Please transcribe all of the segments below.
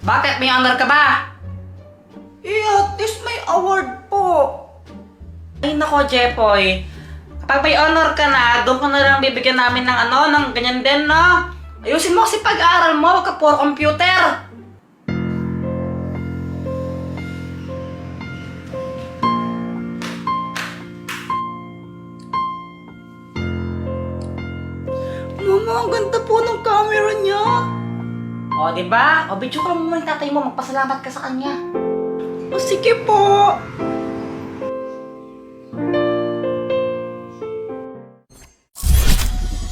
Bakit? May honor ka ba? At least may award po. Ay nako, Jepoy. Kapag may honor ka na, doon ka na lang bibigyan namin ng ganyan din, no? Ayusin mo kasi pag-aaral mo, wag ka puro computer. Mama, ang ganda po ng camera niya. O, diba? O, video ka mo yung tatay mo, magpasalamat ka sa kanya. O, sige po.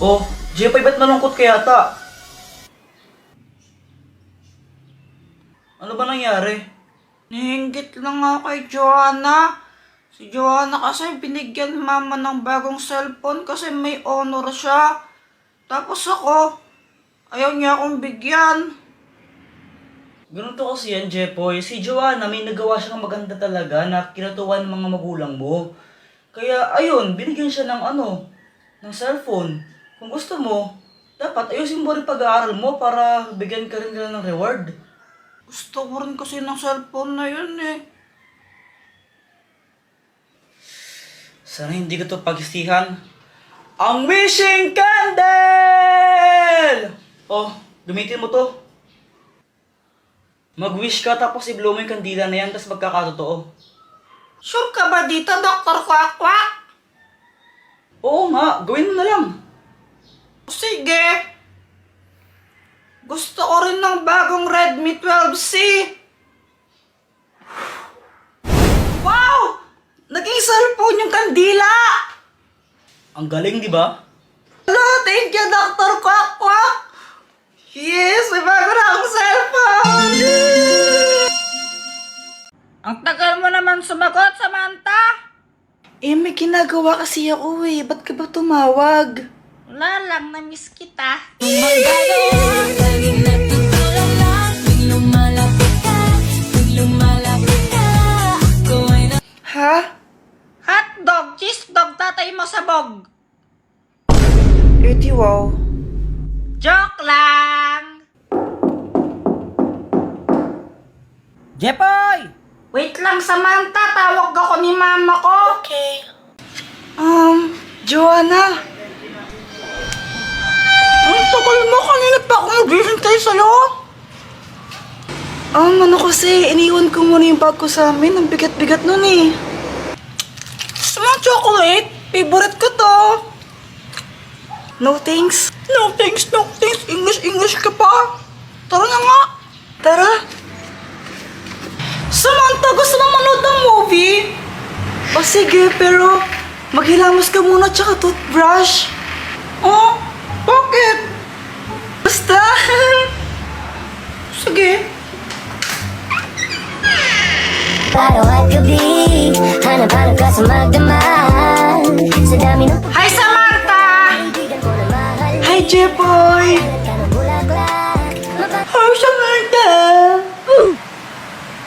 Oh, Jepoy, ba't malungkot ka yata? Ano ba nangyari? Nahinggit lang nga kay Joanna. Si Joanna kasi binigyan mama ng bagong cellphone kasi may honor siya. Tapos ako, ayaw niya akong bigyan. Ganun to kasi yan, Jepoy. Si Joanna, may nagawa siyang maganda talaga na kinatuwa ng mga magulang mo. Kaya, ayun, binigyan siya ng cellphone. Kung gusto mo, dapat ayusin mo rin pag-aaral mo para bigyan ka rin nila ng reward. Gusto ko rin kasi ng cellphone na yun eh. Sana hindi ko to pagsihan. Ang wishing candle! Oh, gamitin mo to. Mag-wish ka tapos i-blow mo yung kandila na yan tapos magkakatotoo. Sure ka ba dito, Dr. Quack-Quack? Oo nga, gawin mo na lang. Sige. Gusto ko rin ng bagong Redmi 12C. Wow! Naging cellphone yung kandila! Ang galing, di ba? Hello, thank you, Dr. Quack-Quack! Yes, may bago na akong cellphone! Ang tagal mo naman sumagot, Samantha! May ginagawa kasi ako eh. Ba't ka ba tumawag? Wala lang, na-miss kita. Ha? Hotdog, cheese dog, tatay mo sabog. Wow. Joke lang! Jepoy! Wait lang, Samantha. Tawag ako ni mama ko. Okay. Joanna. Ang tagal mo. Kanina pa ako naghihintay sa'yo. Ano kasi, iniwan ko muna yung bag ko sa amin. Ang bigat-bigat nun eh. Gusto mo chocolate? Favorite ko to. No thanks. No thanks, no thanks. English ka pa. Tara na nga. Tara. Samantha, gusto mo manood ng movie? O sige, pero maghilamos ka muna tsaka toothbrush. Oh, bakit? Basta. Sige. Para gabi, hanap-hanap ka sa magdamag. Sa dami ng Hi, Samantha! kaibigan ko na mahal. Hi, Jepoy! Hanap ka ng bulaklak. Hi, Samantha!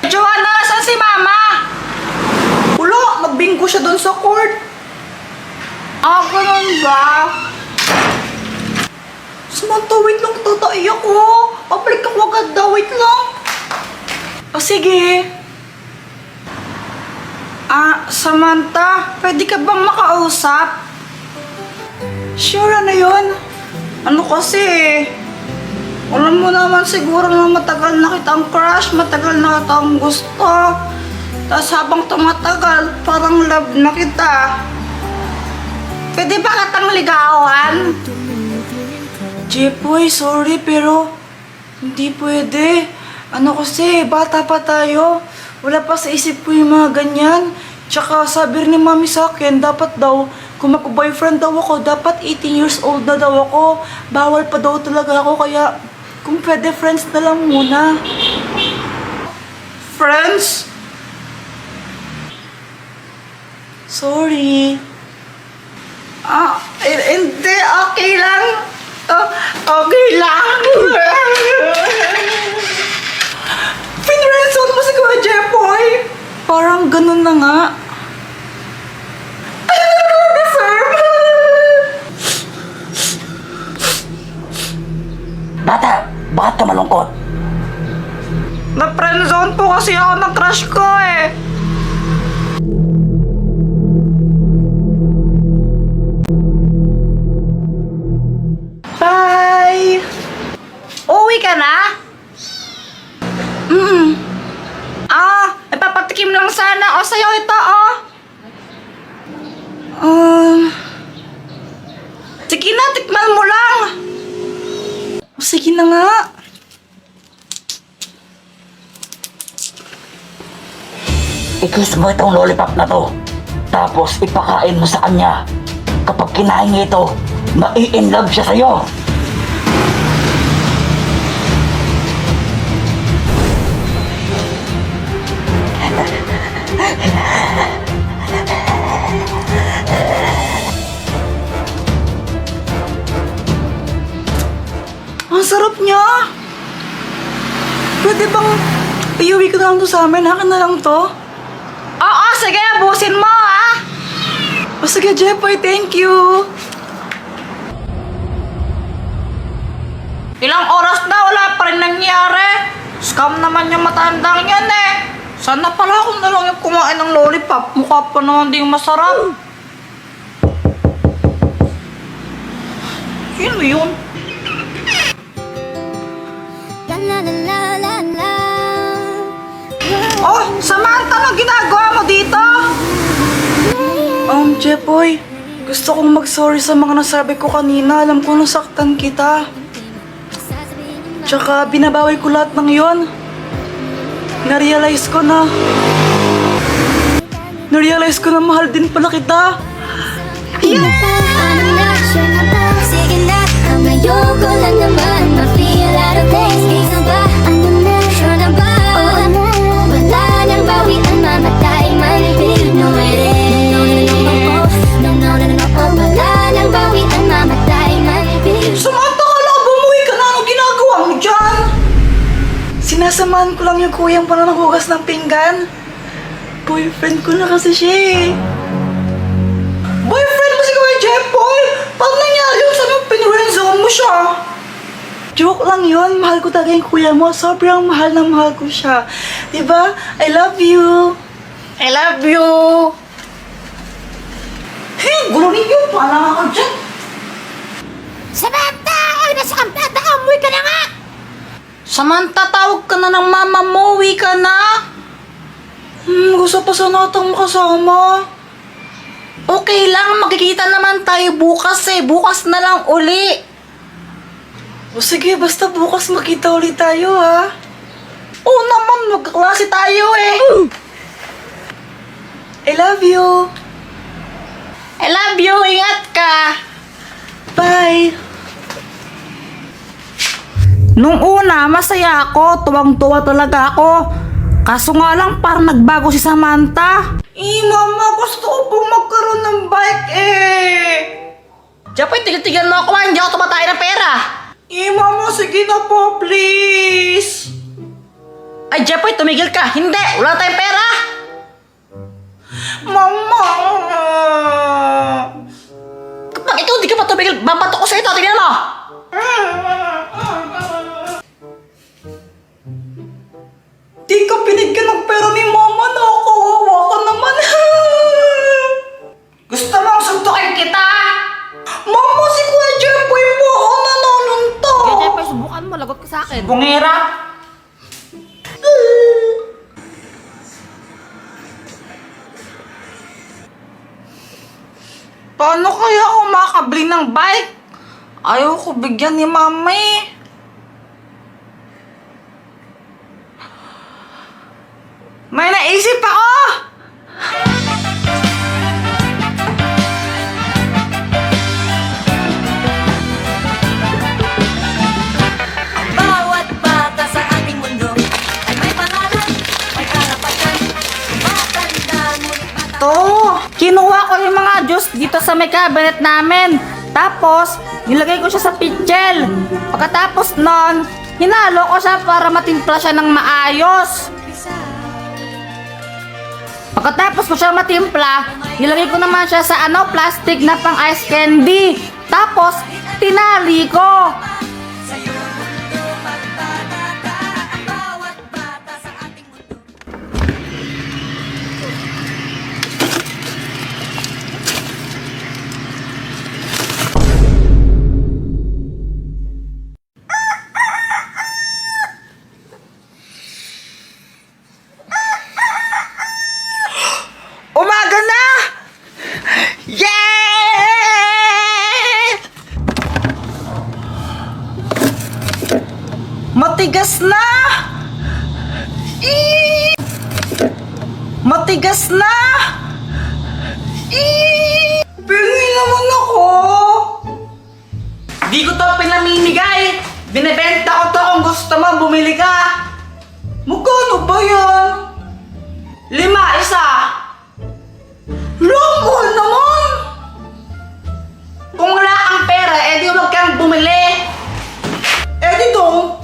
Joanna, saan si Mama? Wala, nagbingko siya doon sa court. Ganun ba? Samantha, wait lang, tatay ako. Pabalik ako agad daw, wait lang. O sige. Samantha, pwede ka bang makausap? Sure, ano yun? Ano kasi alam mo naman siguro na matagal na kitang crush, matagal na kitang gusto. Tapos habang tumatagal, parang love na kita. Pwede ba kitang ligawan? Jepoy, sorry pero hindi pwede. Ano kasi, bata pa tayo. Wala pa sa isip ko yung mga ganyan. Tsaka sabi rin ni mami sa akin, dapat daw, kung mag-boyfriend daw ako, dapat 18 years old na daw ako. Bawal pa daw talaga ako, kaya kung pwede, friends na lang muna. Friends? Sorry. Hindi, okay lang. Okay lang. Pinreson mo si Kuya Jepoy. Parang ganun na nga. I don't deserve. Bata, bakit ka malungkot? Na-friendzone po kasi ako ng crush ko eh. Bye! Uwi ka na? Ipapatikim lang sana. O, sa'yo ito, sige na, tikman mo lang. O, sige na nga. I-kiss mo itong lollipop na to. Tapos ipakain mo sa kanya. Kapag kinain niya ito, mai-inlove siya sa'yo. Ang sarap niya. Pwede bang iuwi ko na lang to sa amin? Akin na lang to. Oo, sige, abusin mo ha. O sige, Jepoy, thank you. Ilang oras na, wala pa rin nangyari. Scam naman yung matandang yan eh. Sana pala ako na lang yung kumain ng lollipop. Mukha pa naman din masarap. Sino yun? La la la la la la. Oh, Samantha, anong ginagawa mo dito? Jepoy, gusto kong mag-sorry sa mga nasabi ko kanina. Alam ko nasaktan kita. Tsaka binabawi ko lahat ng yon. Narealize ko na mahal din pala kita. Ano na, sure na ba? Sige na, ang ayoko lang naman ma-feel out of place. Isa ba? Ano na, sure na ba? O ano, wala nang bawian, mamatay man ibig. No, it is. No, no, no, no, no, oh, wala nang bawian, mamatay man ibig. Samantha, kala ko bumuwi ka na. Anong ginagawa mo dyan? Sinasamahan ko lang yung kuyang para naghugas ng pinggan. Boyfriend ko na kasi siya eh. Boyfriend mo si Kuya Jepoy? Paano nangyari yung sabi mo pinurenzone mo siya? Joke lang yun. Mahal ko talaga yung kuya mo. Sobrang mahal na mahal ko siya. Diba? I love you. I love you. Hey, gulo ninyo. Paano nga ka dyan? Samantha! Ay, nasa kampata! Umuwi ka na nga! Samantha, tawag ka na ng mama mo. Uwi ka na. Gusto pa sana itong makasama. Okay lang, magkikita naman tayo bukas eh. Bukas na lang uli. O sige, basta bukas makita ulit tayo ha. Oo naman, magkaklase tayo eh. I love you. I love you, ingat ka. Bye. Nung una, masaya ako. Tuwang-tuwa talaga ako. Kaso nga lang, parang nagbago si Samantha. Mama, gusto ko pong magkaroon ng bike eh. Japoy, tigil-tigilan mo ako. Hindi ako tumatay ng pera. Mama, sige na po, please. Ay, Japoy, tumigil ka. Hindi, wala tayong pera. Mama. Kapag ikaw hindi ka pa tumigil, babato ko sa ito. Tingnan mo. Di ka pinigyan ng pera ni Mama, nakakawawa ka naman. Gusto mong suntukin kita? Mama, si Kuya Jepoy po ako nanonuntok. Kaya, Japoy, subukan mo. Lagot ka sa akin. Bungera. Paano kaya ako makakabili ng bike? Ayaw ko bigyan ni Mama eh. May naisip ako! Bawat bata sa ating mundo ay may pangalan, may karapatan. Matanda ngunit bata. To, kinuha ko yung mga juice dito sa may cabinet namin. Tapos, nilagay ko siya sa pitchel. Pagkatapos nun, hinalo ko siya para matimpla siya ng maayos. Pagkatapos ko siya matimpla, nilagay ko naman siya sa plastic na pang ice candy. Tapos, tinali ko. Matigas na! Matigas na! Pingi naman ako! Di ko to pinamimigay! Binibenta ko to kung gusto mo, bumili ka! Magkano ba yan? 5 isa! Mahal naman! Kung wala kang pera, edi huwag kang bumili! Eh dong!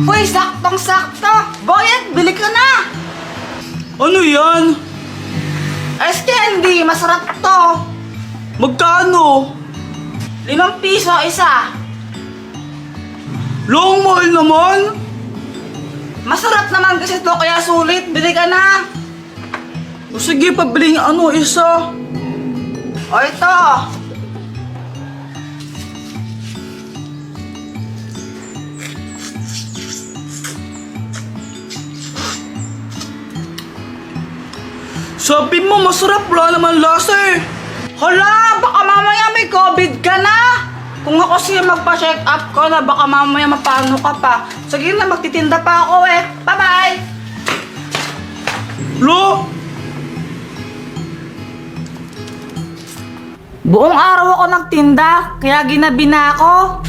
Uy, saktong-sakto! Boyet, bili ka na! Ano yan? Ice candy, masarap to! Magkano? 5 piso isa! Long mahal naman! Masarap naman kasi to, kaya sulit, bili ka na! O sige, pabili ng isa. O ito! Sabi mo masarap, wala naman lasa eh. Hala, baka mamaya may COVID ka na! Kung ako siya magpa-check up ko na baka mamaya mapano ka pa. Sige na, magtitinda pa ako eh. Bye-bye! Lo, Buong araw ako nagtinda, kaya ginabi na ako.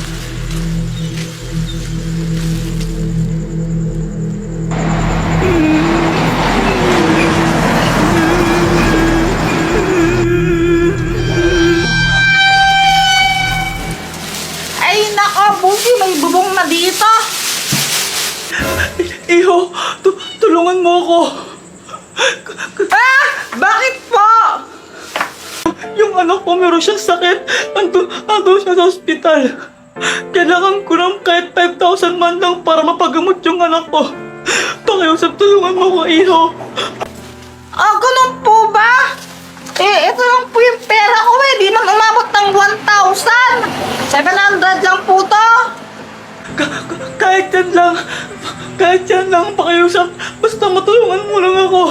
Ay nako, Busi, may bubong na dito. iho, tulungan mo ako. Ah! Bakit po? Yung anak ko meron siyang sakit. Ando siya sa ospital. Kailangan ko ng kahit 5,000 man lang para mapagamot yung anak ko. Pakiusap, tulungan mo ko, iho. Ah, ganun po ba? Eh, ito lang po yung pera ko eh. Di man umabot ng 1,000. 700 lang po to. Kahit yan lang. Kahit yan lang, pakiusap. Basta matulungan mo lang ako.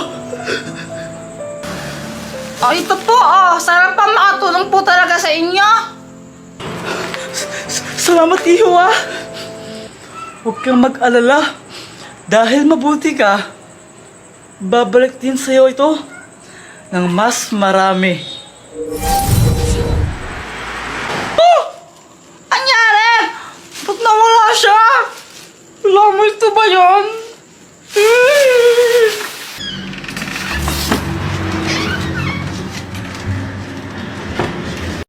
Oh, ito po, oh. Sarap pa makatulong po talaga sa inyo. Salamat, iho, ah. Huwag kang mag-alala. Dahil mabuti ka, babalik din sa'yo ito ng mas marami. Anyari? Ba't nawala siya? Alam mo ito ba yan?